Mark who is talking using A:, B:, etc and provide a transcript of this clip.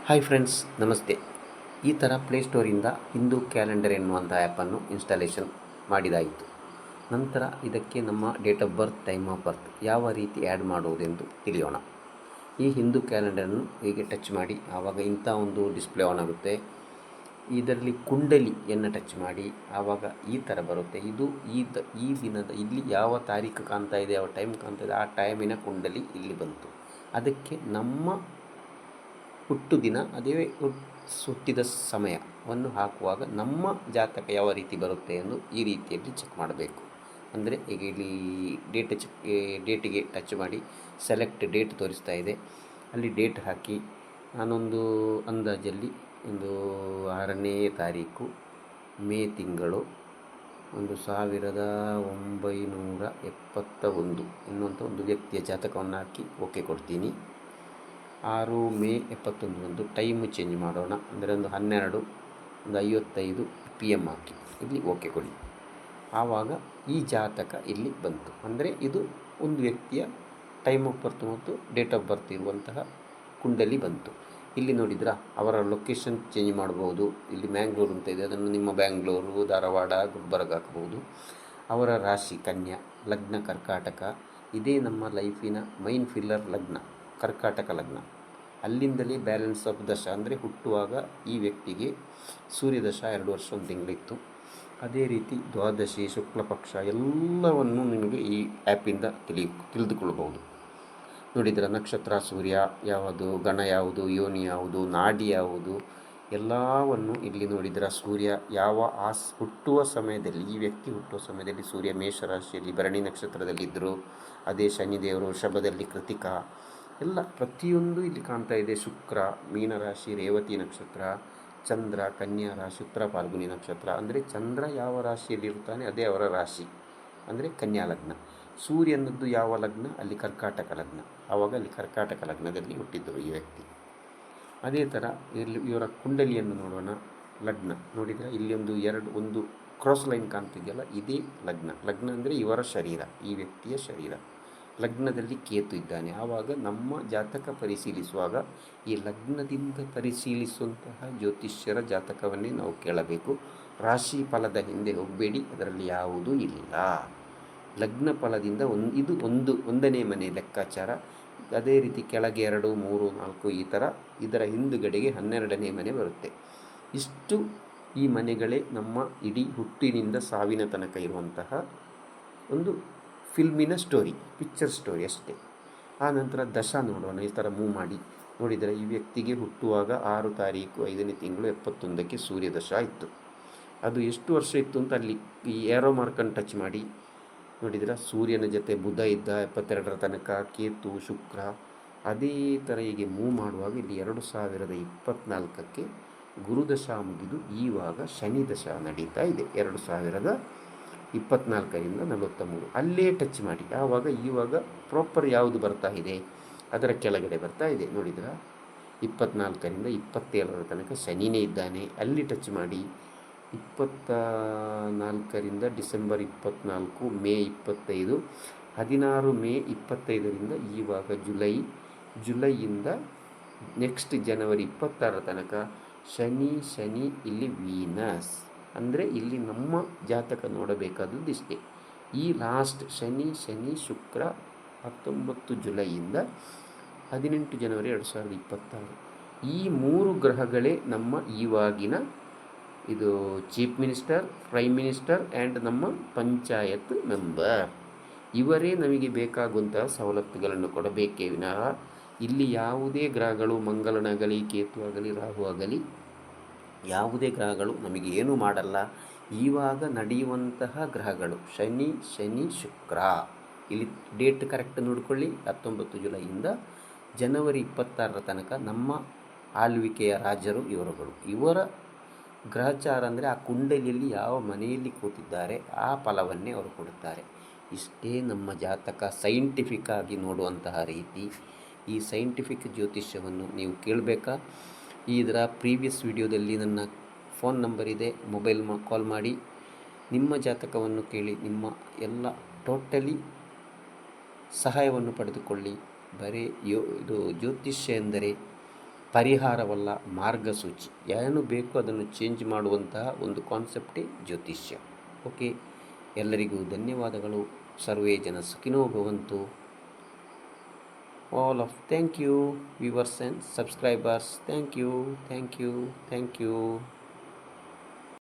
A: Hi friends, ನಮಸ್ತೆ. ಈ ಥರ ಪ್ಲೇಸ್ಟೋರಿಂದ ಹಿಂದೂ ಕ್ಯಾಲೆಂಡರ್ ಎನ್ನುವಂಥ ಆ್ಯಪನ್ನು ಇನ್ಸ್ಟಾಲೇಷನ್ ಮಾಡಿದಾಯಿತು. ನಂತರ ಇದಕ್ಕೆ ನಮ್ಮ date of birth, time of birth ಯಾವ ರೀತಿ ಆ್ಯಡ್ ಮಾಡುವುದೆಂದು ತಿಳಿಯೋಣ. ಈ ಹಿಂದೂ ಕ್ಯಾಲೆಂಡರನ್ನು ಹೀಗೆ ಟಚ್ ಮಾಡಿ ಆವಾಗ ಇಂಥ ಒಂದು ಡಿಸ್ಪ್ಲೇ ಆನ್ ಆಗುತ್ತೆ. ಇದರಲ್ಲಿ ಕುಂಡಲಿಯನ್ನು ಟಚ್ ಮಾಡಿ ಆವಾಗ ಈ ಥರ ಬರುತ್ತೆ. ಇದು ಈ ದಿನದ ಇಲ್ಲಿ ಯಾವ ತಾರೀಕು ಕಾಣ್ತಾ ಇದೆ, ಯಾವ ಟೈಮ್ ಕಾಣ್ತಾ ಇದೆ, ಆ ಟೈಮಿನ ಕುಂಡಲಿ ಇಲ್ಲಿ ಬಂತು. ಅದಕ್ಕೆ ನಮ್ಮ ಹುಟ್ಟು ದಿನ, ಅದೇ ಹುಟ್ಟಿದ ಸಮಯವನ್ನು ಹಾಕುವಾಗ ನಮ್ಮ ಜಾತಕ ಯಾವ ರೀತಿ ಬರುತ್ತೆ ಎಂದು ಈ ರೀತಿಯಲ್ಲಿ ಚೆಕ್ ಮಾಡಬೇಕು. ಅಂದರೆ ಈಗ ಇಲ್ಲಿ ಡೇಟಿಗೆ ಟಚ್ ಮಾಡಿ ಸೆಲೆಕ್ಟ್ ಡೇಟ್ ತೋರಿಸ್ತಾ ಇದೆ, ಅಲ್ಲಿ ಡೇಟ್ ಹಾಕಿ ನಾನೊಂದು ಅಂದಾಜಲ್ಲಿ ಒಂದು 6ನೇ ತಾರೀಕು ಮೇ ತಿಂಗಳು 1971 ಎನ್ನುವಂಥ ಒಂದು ವ್ಯಕ್ತಿಯ ಜಾತಕವನ್ನು ಹಾಕಿ ಓಕೆ ಕೊಡ್ತೀನಿ. 6 ಮೇ 71 ಒಂದು ಟೈಮ್ ಚೇಂಜ್ ಮಾಡೋಣ, ಅಂದರೆ ಒಂದು 12:55 PM ಹಾಕಿ ಇಲ್ಲಿ ಓಕೆ ಕೊಡಿ. ಆವಾಗ ಈ ಜಾತಕ ಇಲ್ಲಿ ಬಂತು. ಅಂದರೆ ಇದು ಒಂದು ವ್ಯಕ್ತಿಯ ಟೈಮ್ ಆಫ್ ಬರ್ತ್ ಮತ್ತು ಡೇಟ್ ಆಫ್ ಬರ್ತ್ ಇರುವಂತಹ ಕುಂಡಲಿ ಬಂತು. ಇಲ್ಲಿ ನೋಡಿದ್ರಾ, ಅವರ ಲೊಕೇಶನ್ ಚೇಂಜ್ ಮಾಡ್ಬೋದು. ಇಲ್ಲಿ ಮ್ಯಾಂಗ್ಳೂರು ಅಂತ ಇದೆ, ಅದನ್ನು ನಿಮ್ಮ ಬ್ಯಾಂಗ್ಳೂರು, ಧಾರವಾಡ, ಗುಲ್ಬರ್ಗ ಹಾಕ್ಬೋದು. ಅವರ ರಾಶಿ ಕನ್ಯಾ, ಲಗ್ನ ಕರ್ಕಾಟಕ. ಇದೇ ನಮ್ಮ ಲೈಫಿನ ಮೈನ್ ಫಿಲ್ಲರ್ ಲಗ್ನ, ಕರ್ಕಾಟಕ ಲಗ್ನ. ಅಲ್ಲಿಂದಲೇ ಬ್ಯಾಲೆನ್ಸ್ ಆಫ್ ದಶ, ಅಂದರೆ ಹುಟ್ಟುವಾಗ ಈ ವ್ಯಕ್ತಿಗೆ ಸೂರ್ಯದಶ 2 ವರ್ಷ 1 ತಿಂಗಳಿತ್ತು. ಅದೇ ರೀತಿ ದ್ವಾದಶಿ, ಶುಕ್ಲ ಪಕ್ಷ ಎಲ್ಲವನ್ನು ನಿಮಗೆ ಈ ಆ್ಯಪಿಂದ ತಿಳಿದುಕೊಳ್ಳಬಹುದು. ನೋಡಿದರೆ ನಕ್ಷತ್ರ, ಸೂರ್ಯ ಯಾವುದು, ಗಣ ಯಾವುದು, ಯೋನಿ ಯಾವುದು, ನಾಡಿ ಯಾವುದು, ಎಲ್ಲವನ್ನು ಇಲ್ಲಿ ನೋಡಿದರೆ ಸೂರ್ಯ ಯಾವ ಹುಟ್ಟುವ ಸಮಯದಲ್ಲಿ, ಈ ವ್ಯಕ್ತಿ ಹುಟ್ಟುವ ಸಮಯದಲ್ಲಿ ಸೂರ್ಯ ಮೇಷರಾಶಿಯಲ್ಲಿ ಭರಣಿ ನಕ್ಷತ್ರದಲ್ಲಿದ್ದರು. ಅದೇ ಶನಿದೇವರು ವೃಷಭದಲ್ಲಿ ಕೃತಿಕಾ, ಎಲ್ಲ ಪ್ರತಿಯೊಂದು ಇಲ್ಲಿ ಕಾಣ್ತಾ ಇದೆ. ಶುಕ್ರ ಮೀನರಾಶಿ ರೇವತಿ ನಕ್ಷತ್ರ, ಚಂದ್ರ ಕನ್ಯಾ ರಾಶಿ ಉತ್ತರ ಫಾಲ್ಗುನಿ ನಕ್ಷತ್ರ. ಅಂದರೆ ಚಂದ್ರ ಯಾವ ರಾಶಿಯಲ್ಲಿರುತ್ತಾನೆ ಅದೇ ಅವರ ರಾಶಿ, ಅಂದರೆ ಕನ್ಯಾ ಲಗ್ನ. ಸೂರ್ಯನದ್ದು ಯಾವ ಲಗ್ನ, ಅಲ್ಲಿ ಕರ್ಕಾಟಕ ಲಗ್ನ. ಆವಾಗ ಅಲ್ಲಿ ಕರ್ಕಾಟಕ ಲಗ್ನದಲ್ಲಿ ಹುಟ್ಟಿದ್ದರು ಈ ವ್ಯಕ್ತಿ. ಅದೇ ಥರ ಇಲ್ಲಿ ಇವರ ಕುಂಡಲಿಯನ್ನು ನೋಡೋಣ. ಲಗ್ನ ನೋಡಿದರೆ ಇಲ್ಲಿ ಒಂದು ಕ್ರಾಸ್ ಲೈನ್ ಕಾಣ್ತಿದೆಯಲ್ಲ, ಇದೇ ಲಗ್ನ. ಲಗ್ನ ಅಂದರೆ ಇವರ ಶರೀರ, ಈ ವ್ಯಕ್ತಿಯ ಶರೀರ. ಲಗ್ನದಲ್ಲಿ ಕೇತು ಇದ್ದಾನೆ. ಆವಾಗ ನಮ್ಮ ಜಾತಕ ಪರಿಶೀಲಿಸುವಾಗ ಈ ಲಗ್ನದಿಂದ ಪರಿಶೀಲಿಸುವಂತಹ ಜ್ಯೋತಿಷ್ಯರ ಜಾತಕವನ್ನೇ ನಾವು ಕೇಳಬೇಕು. ರಾಶಿ ಫಲದ ಹಿಂದೆ ಹೋಗಬೇಡಿ, ಅದರಲ್ಲಿ ಯಾವುದೂ ಇಲ್ಲ. ಲಗ್ನ ಫಲದಿಂದ ಇದು 1ನೇ ಮನೆ ಲೆಕ್ಕಾಚಾರ. ಅದೇ ರೀತಿ ಕೆಳಗೆ 2, 3, 4 ಈ ಥರ, ಇದರ ಹಿಂದುಗಡೆಗೆ 12ನೇ ಮನೆ ಬರುತ್ತೆ. ಇಷ್ಟು ಈ ಮನೆಗಳೇ ನಮ್ಮ ಇಡೀ ಹುಟ್ಟಿನಿಂದ ಸಾವಿನ ತನಕ ಇರುವಂತಹ ಒಂದು ಫಿಲ್ಮಿನ ಸ್ಟೋರಿ, ಪಿಕ್ಚರ್ ಸ್ಟೋರಿ ಅಷ್ಟೇ. ಆ ನಂತರ ದಶ ನೋಡೋಣ. ಈ ಥರ ಮೂವ್ ಮಾಡಿ ನೋಡಿದರೆ ಈ ವ್ಯಕ್ತಿಗೆ ಹುಟ್ಟುವಾಗ 6 ತಾರೀಕು 5ನೇ ತಿಂಗಳು 71ಕ್ಕೆ ಸೂರ್ಯ ದಶ ಇತ್ತು. ಅದು ಎಷ್ಟು ವರ್ಷ ಇತ್ತು ಅಂತ ಅಲ್ಲಿ ಈ ಏರೋ ಮಾರ್ಕನ್ನು ಟಚ್ ಮಾಡಿ ನೋಡಿದರೆ ಸೂರ್ಯನ ಜೊತೆ ಬುಧ ಇದ್ದ 72ರ ತನಕ, ಕೇತು, ಶುಕ್ರ. ಅದೇ ಥರ ಹೀಗೆ ಮೂವ್ ಮಾಡುವಾಗ ಇಲ್ಲಿ 2024ಕ್ಕೆ ಗುರುದಶ ಮುಗಿದು ಈವಾಗ ಶನಿ ದಶ ನಡೀತಾ ಇದೆ. 2024ರಿಂದ 43 ಅಲ್ಲೇ ಟಚ್ ಮಾಡಿ. ಇವಾಗ ಪ್ರಾಪರ್ ಯಾವುದು ಬರ್ತಾ ಇದೆ ಅದರ ಕೆಳಗಡೆ ಬರ್ತಾ ಇದೆ. ನೋಡಿದ್ರೆ 24ರಿಂದ 27ರ ತನಕ ಶನಿನೇ ಇದ್ದಾನೆ, ಅಲ್ಲಿ ಟಚ್ ಮಾಡಿ. 24ರಿಂದ ಡಿಸೆಂಬರ್ 24, ಮೇ 25, 16 ಮೇ 25ರಿಂದ ಈವಾಗ ಜುಲೈಯಿಂದ ನೆಕ್ಸ್ಟ್ ಜನವರಿ 26ರ ತನಕ ಶನಿ ಇಲ್ಲಿ ವೀನಸ್. ಅಂದರೆ ಇಲ್ಲಿ ನಮ್ಮ ಜಾತಕ ನೋಡಬೇಕಾದದ್ದು ಇಷ್ಟೇ. ಈ ಲಾಸ್ಟ್ ಶನಿ ಶುಕ್ರ 19 ಜುಲೈಯಿಂದ 18 ಜನವರಿ 2026, ಈ 3 ಗ್ರಹಗಳೇ ನಮ್ಮ ಇವಾಗಿನ ಇದು chief minister, prime minister and ನಮ್ಮ ಪಂಚಾಯತ್ ಮೆಂಬರ್. ಇವರೇ ನಮಗೆ ಬೇಕಾಗುವಂತಹ ಸವಲತ್ತುಗಳನ್ನು ಕೊಡಬೇಕೇ ವಿನಃ ಇಲ್ಲಿ ಯಾವುದೇ ಗ್ರಹಗಳು, ಮಂಗಳನಾಗಲಿ, ಕೇತು ಆಗಲಿ, ರಾಹು ಆಗಲಿ, ಯಾವುದೇ ಗ್ರಹಗಳು ನಮಗೆ ಏನೂ ಮಾಡಲ್ಲ. ಇವಾಗ ನಡೆಯುವಂತಹ ಗ್ರಹಗಳು ಶನಿ ಶುಕ್ರ. ಇಲ್ಲಿ ಡೇಟ್ ಕರೆಕ್ಟ್ ನೋಡಿಕೊಳ್ಳಿ. 19 ಜುಲೈಯಿಂದ ಜನವರಿ 26ರ ತನಕ ನಮ್ಮ ಆಳ್ವಿಕೆಯ ರಾಜರು ಇವರುಗಳು. ಇವರ ಗ್ರಹಚಾರ ಅಂದರೆ ಆ ಕುಂಡಲಿಯಲ್ಲಿ ಯಾವ ಮನೆಯಲ್ಲಿ ಕೂತಿದ್ದಾರೆ ಆ ಫಲವನ್ನೇ ಅವರು ಕೊಡುತ್ತಾರೆ. ಇಷ್ಟೇ ನಮ್ಮ ಜಾತಕ ಸೈಂಟಿಫಿಕ್ ಆಗಿ ನೋಡುವಂತಹ ರೀತಿ. ಈ ಸೈಂಟಿಫಿಕ್ ಜ್ಯೋತಿಷ್ಯವನ್ನು ನೀವು ಕೇಳಬೇಕಾ? ಇದರ ಪ್ರೀವಿಯಸ್ ವಿಡಿಯೋದಲ್ಲಿ ನನ್ನ ಫೋನ್ ನಂಬರ್ ಇದೆ, ಮೊಬೈಲ್ ಕಾಲ್ ಮಾಡಿ ನಿಮ್ಮ ಜಾತಕವನ್ನು ಕೇಳಿ ನಿಮ್ಮ ಎಲ್ಲ ಟೋಟಲಿ ಸಹಾಯವನ್ನು ಪಡೆದುಕೊಳ್ಳಿ. ಇದು ಜ್ಯೋತಿಷ್ಯ ಎಂದರೆ ಪರಿಹಾರವಲ್ಲ, ಮಾರ್ಗಸೂಚಿ. ಏನು ಬೇಕೋ ಅದನ್ನು ಚೇಂಜ್ ಮಾಡುವಂತಹ ಒಂದು ಕಾನ್ಸೆಪ್ಟೇ ಜ್ಯೋತಿಷ್ಯ. ಓಕೆ, ಎಲ್ಲರಿಗೂ ಧನ್ಯವಾದಗಳು. ಸರ್ವೇ ಜನ ಸುಖಿನೋ ಭವಂತು. All of thank you viewers and subscribers. Thank you.